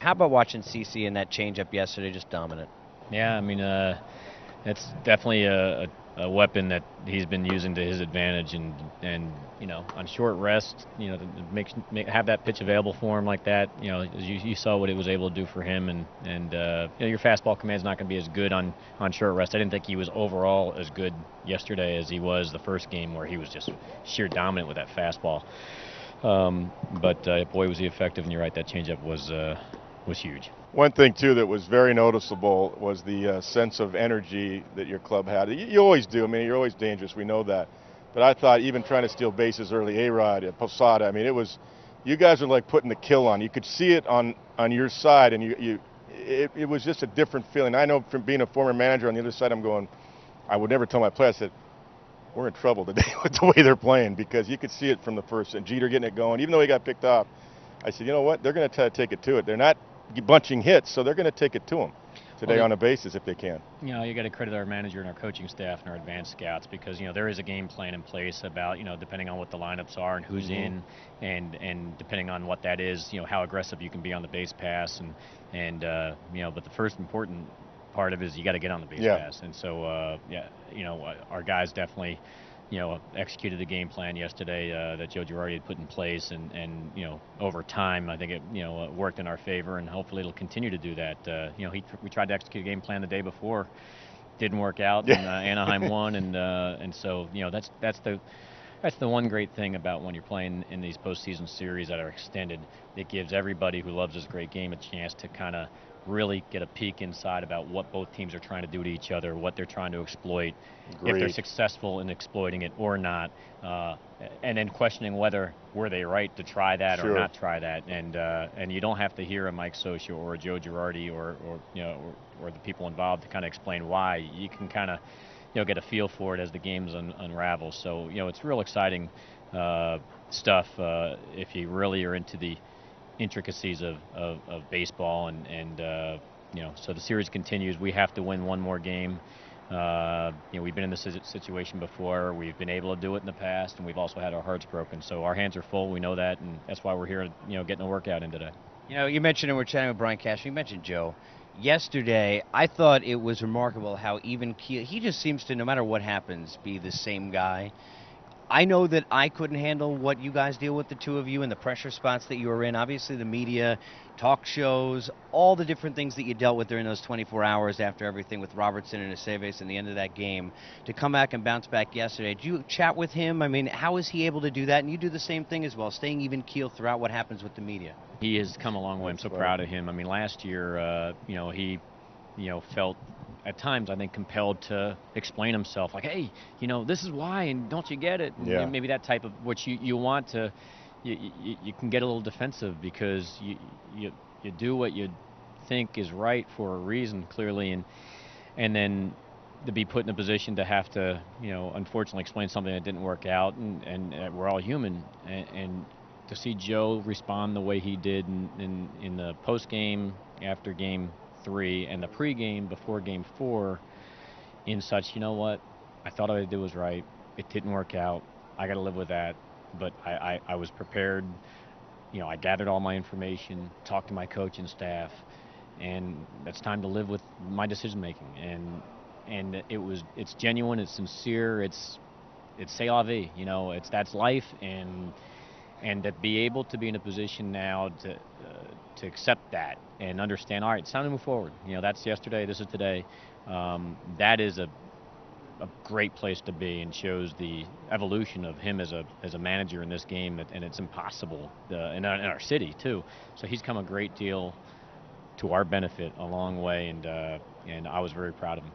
How about watching CC in that changeup yesterday, just dominant? Yeah, I mean, it's definitely a weapon that he's been using to his advantage, and on short rest, to have that pitch available for him like that, you saw what it was able to do for him, and your fastball command's not going to be as good on short rest. I didn't think he was overall as good yesterday as he was the first game, where he was just sheer dominant with that fastball. But boy, was he effective, and you're right, that changeup was huge. One thing, too, that was very noticeable was the sense of energy that your club had. You always do. I mean, you're always dangerous. We know that. But I thought even trying to steal bases early, A-Rod, Posada, I mean, you guys were like putting the kill on. You could see it on your side, and it was just a different feeling. I know from being a former manager on the other side, I'm going, I would never tell my players that we're in trouble today with the way they're playing, because you could see it from the first. And Jeter getting it going, even though he got picked off. I said, you know what? They're going to try to take it to it. They're not bunching hits, so they're going to take it to them today on a basis if they can. You got to credit our manager and our coaching staff and our advanced scouts, because there is a game plan in place about depending on what the lineups are and who's in, and depending on what that is, how aggressive you can be on the base pass, and but the first important part of it is you got to get on the base pass, and so our guys definitely executed the game plan yesterday that Joe Girardi had put in place, and over time, I think it worked in our favor, and hopefully it'll continue to do that. We tried to execute a game plan the day before, didn't work out, and Anaheim won, and so that's the one great thing about when you're playing in these postseason series that are extended. It gives everybody who loves this great game a chance to kind of really get a peek inside about what both teams are trying to do to each other, what they're trying to exploit, if they're successful in exploiting it or not, and then questioning whether were they right to try that or not try that. And you don't have to hear a Mike Scioscia or a Joe Girardi or the people involved to kind of explain why. You can kind of get a feel for it as the games unravel. So it's real exciting stuff if you really are into the intricacies of baseball, and so the series continues. We have to win one more game. We've been in this situation before. We've been able to do it in the past, and we've also had our hearts broken. So our hands are full. We know that, and that's why we're here, getting a workout in today. You mentioned, and we're chatting with Brian Cashman, you mentioned Joe. Yesterday, I thought it was remarkable how even keel, he just seems to, no matter what happens, be the same guy. I know that I couldn't handle what you guys deal with, the two of you, and the pressure spots that you were in. Obviously, the media, talk shows, all the different things that you dealt with during those 24 hours after everything with Robertson and Aceves and the end of that game. To come back and bounce back yesterday, did you chat with him? I mean, how is he able to do that? And you do the same thing as well, staying even keel throughout what happens with the media. He has come a long way. I'm so proud of him. I mean, last year, he felt at times, I think, compelled to explain himself, like, hey, this is why, and don't you get it? And maybe that type of, which you want to, you can get a little defensive, because you do what you think is right for a reason, clearly, and then to be put in a position to have to, unfortunately explain something that didn't work out, and we're all human, and to see Joe respond the way he did in the post game after Game 3 and the pregame before Game 4, in such, what I thought I did was right. It didn't work out. I got to live with that. But I was prepared. I gathered all my information, talked to my coach and staff, and it's time to live with my decision making. And it's genuine. It's sincere. It's c'est la vie. That's life. And to be able to be in a position now to accept that and understand, all right, it's time to move forward. That's yesterday, this is today. That is a great place to be, and shows the evolution of him as a manager in this game, and it's impossible in our city too. So he's come a great deal to our benefit, a long way, and I was very proud of him.